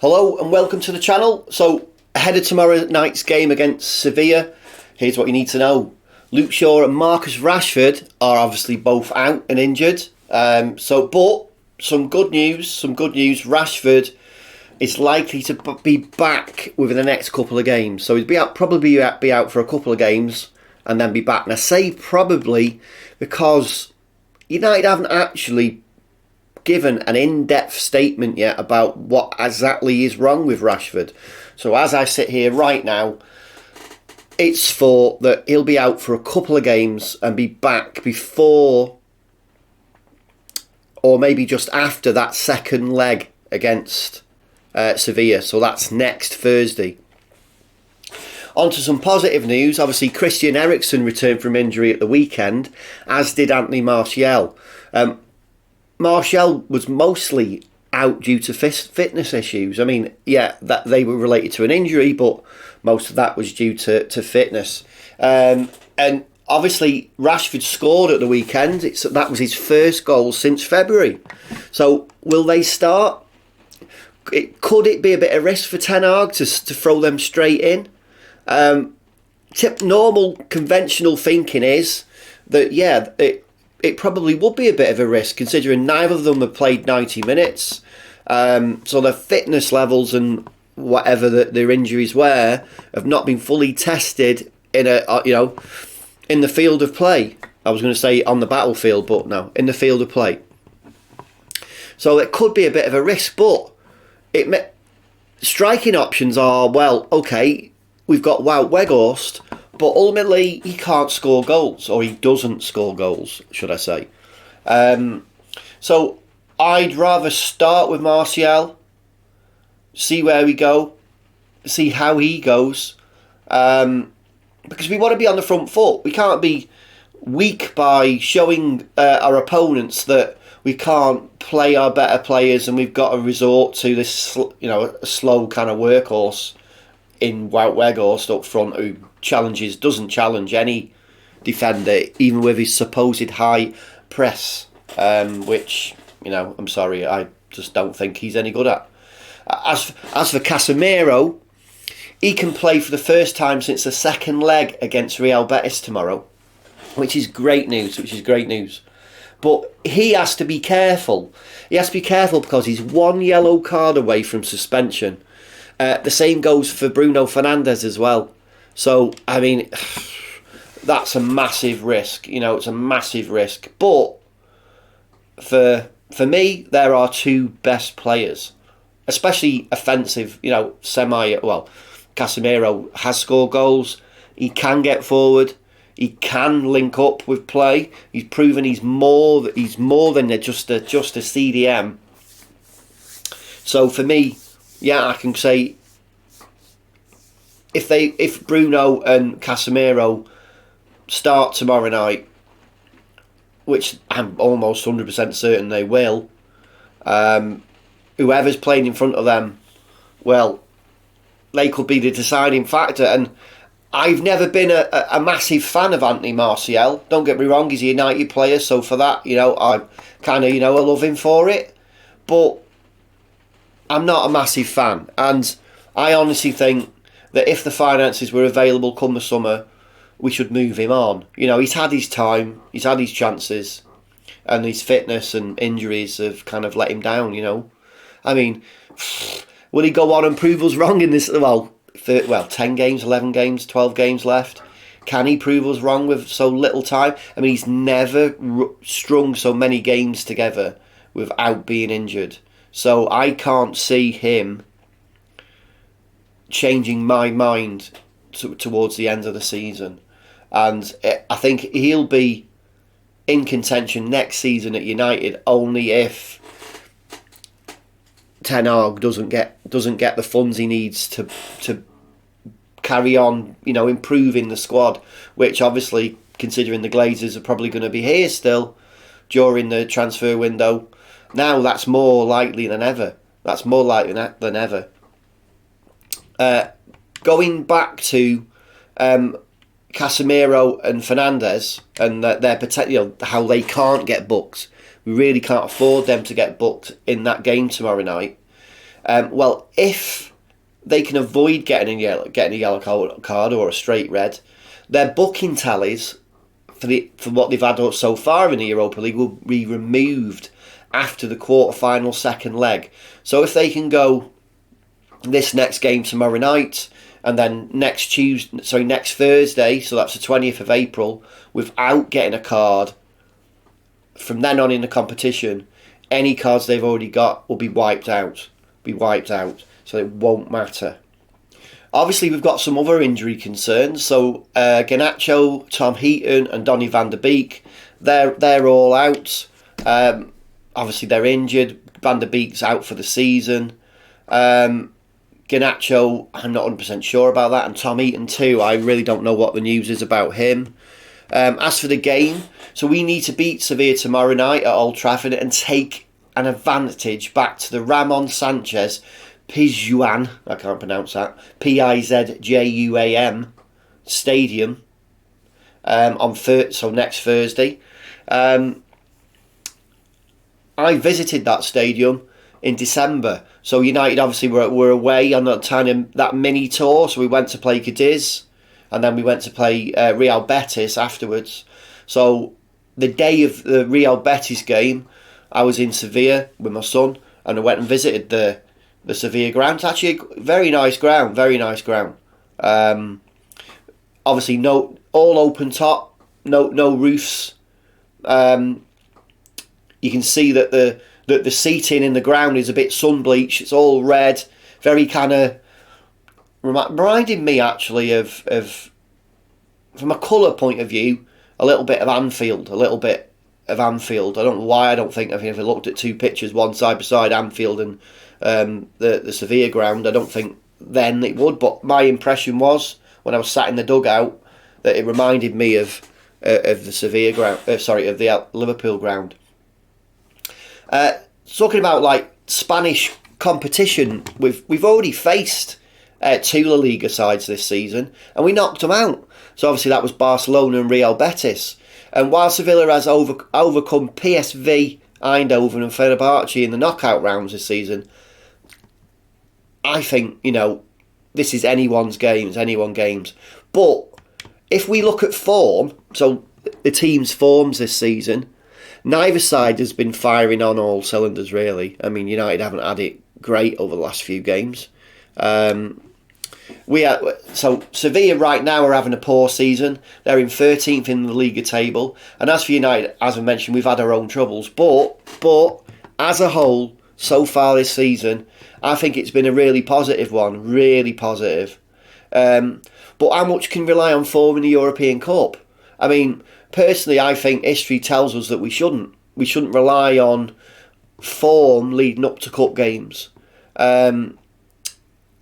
Hello and welcome to the channel. So ahead of tomorrow night's game against Sevilla, here's what you need to know. Luke Shaw and Marcus Rashford are obviously both out and injured. But some good news. Rashford is likely to be back within the next couple of games. So he'll probably be out for a couple of games and then be back. And I say probably because United haven't actually given an in-depth statement yet about what exactly is wrong with Rashford. So as I sit here right now, it's thought that he'll be out for a couple of games and be back before or maybe just after that second leg against Sevilla. So that's next Thursday. On to some positive news. Obviously, Christian Eriksen returned from injury at the weekend, as did Anthony Martial. Martial was mostly out due to fitness issues. I mean, yeah, that they were related to an injury, but most of that was due to fitness. And obviously, Rashford scored at the weekend. That was his first goal since February. So, will they start? Could it be a bit of risk for Ten Hag to throw them straight in? Normal, conventional thinking is that, yeah, it probably would be a bit of a risk considering neither of them have played 90 minutes. So their fitness levels and whatever their injuries were have not been fully tested in in the field of play. I was going to say on the battlefield, but no, in the field of play. So it could be a bit of a risk, but striking options are, well, okay, we've got Wout Weghorst, but ultimately, he can't score goals, or he doesn't score goals, should I say. So, I'd rather start with Martial, see where we go, see how he goes, because we want to be on the front foot. We can't be weak by showing our opponents that we can't play our better players and we've got to resort to this, a slow kind of workhorse in Wout Weghorst up front who doesn't challenge any defender, even with his supposed high press, which, I'm sorry, I just don't think he's any good at. As for Casemiro, he can play for the first time since the second leg against Real Betis tomorrow, which is great news. But he has to be careful. He has to be careful because he's one yellow card away from suspension. The same goes for Bruno Fernandes as well. So, I mean, that's a massive risk. It's a massive risk. But for me, there are two best players, especially offensive, Casemiro has scored goals. He can get forward. He can link up with play. He's proven he's more than just a CDM. So for me, yeah, I can say if Bruno and Casemiro start tomorrow night, which I'm almost 100% certain they will, whoever's playing in front of them, well, they could be the deciding factor. And I've never been a massive fan of Anthony Martial. Don't get me wrong, he's a United player, so for that, I kind of, I love him for it. But I'm not a massive fan. And I honestly think that if the finances were available come the summer, we should move him on. He's had his time, he's had his chances, and his fitness and injuries have kind of let him down, I mean, will he go on and prove us wrong in this, 10 games, 11 games, 12 games left? Can he prove us wrong with so little time? I mean, he's never strung so many games together without being injured. So I can't see him changing my mind towards the end of the season. And I think he'll be in contention next season at United only if Ten Hag doesn't get the funds he needs to carry on, improving the squad, which obviously, considering the Glazers are probably going to be here still during the transfer window, now that's more likely than ever. Going back to Casemiro and Fernandes and their potential, how they can't get booked. We really can't afford them to get booked in that game tomorrow night. Well, if they can avoid getting a yellow card or a straight red, their booking tallies for what they've had so far in the Europa League will be removed after the quarter-final second leg. So if they can go this next game tomorrow night, and then next Thursday, so that's the 20th of April, without getting a card, from then on in the competition, any cards they've already got will be wiped out. So it won't matter. Obviously, we've got some other injury concerns. So Garnacho, Tom Heaton and Donny van der Beek, they're all out. Obviously, they're injured. Van der Beek's out for the season. Garnacho, I'm not 100% sure about that. And Tom Heaton too, I really don't know what the news is about him. As for the game, so we need to beat Sevilla tomorrow night at Old Trafford and take an advantage back to the Ramon Sanchez Pizjuan, I can't pronounce that, Pizjuam Stadium so next Thursday. I visited that stadium in December. So United obviously were away on that mini tour. So we went to play Cadiz, and then we went to play Real Betis afterwards. So the day of the Real Betis game, I was in Sevilla with my son, and I went and visited the Sevilla ground. It's actually a very nice ground. Obviously, all open top, no roofs. You can see that the seating in the ground is a bit sun bleached. It's all red, very kind of reminding me actually of from a colour point of view, a little bit of Anfield. I don't know why. I've ever looked at two pictures, one side beside Anfield and the Sevilla ground. I don't think then it would, but my impression was when I was sat in the dugout that it reminded me of the Sevilla ground. Of the Liverpool ground. Talking about like Spanish competition, we've already faced two La Liga sides this season, and we knocked them out. So obviously that was Barcelona and Real Betis. And while Sevilla has overcome PSV, Eindhoven and Fenerbahce in the knockout rounds this season, I think, this is anyone's games. But if we look at form, so the team's forms this season, neither side has been firing on all cylinders, really. I mean, United haven't had it great over the last few games. So Sevilla right now are having a poor season. They're in 13th in the Liga table. And as for United, as I mentioned, we've had our own troubles. But as a whole, so far this season, I think it's been a really positive one. Really positive. But how much can rely on form in the European Cup? I mean, personally, I think history tells us that we shouldn't. We shouldn't rely on form leading up to cup games.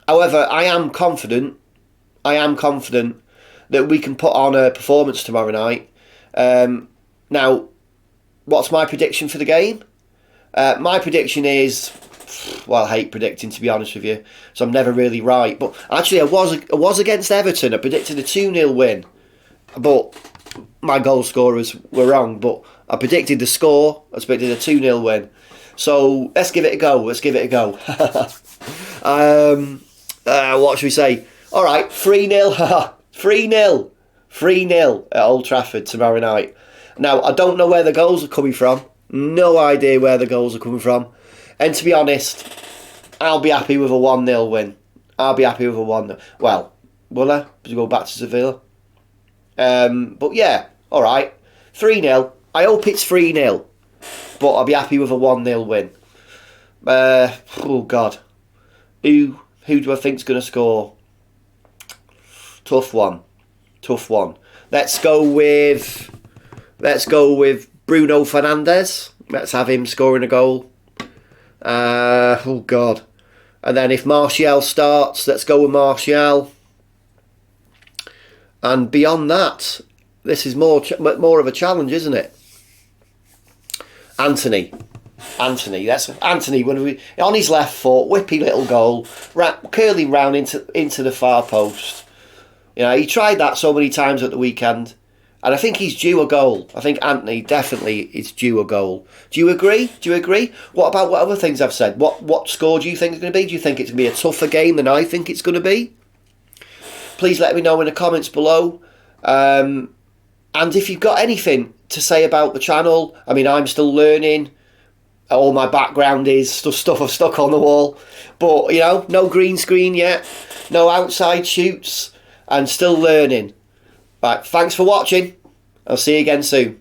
However, I am confident that we can put on a performance tomorrow night. Now, what's my prediction for the game? My prediction is, well, I hate predicting, to be honest with you, so I'm never really right. But actually, I was against Everton. I predicted a 2-0 win, but my goal scorers were wrong. But I predicted the score. I predicted a 2-0 win. So let's give it a go. What should we say? All right, 3-0. 3-0 at Old Trafford tomorrow night. Now, I don't know where the goals are coming from. No idea where the goals are coming from. And to be honest, I'll be happy with a 1-0 win. Well, will I? To go back to Sevilla. But yeah, all right. 3-0. I hope it's 3-0. But I'll be happy with a 1-0 win. Oh, God. Who do I think's going to score? Tough one. Let's go with Bruno Fernandes. Let's have him scoring a goal. Oh God. And then if Martial starts, let's go with Martial. And beyond that, this is more of a challenge, isn't it? Anthony. That's Anthony on his left foot, whippy little goal, curling round into the far post. He tried that so many times at the weekend, And I think he's due a goal. I think Anthony definitely is due a goal. Do you agree? Do you agree? What about what other things I've said? What score do you think it's going to be? Do you think it's going to be a tougher game than I think it's going to be? Please let me know in the comments below. And if you've got anything to say about the channel, I mean, I'm still learning. All my background is stuff I've stuck on the wall. But, you know, no green screen yet. No outside shoots. And still learning. Right, thanks for watching. I'll see you again soon.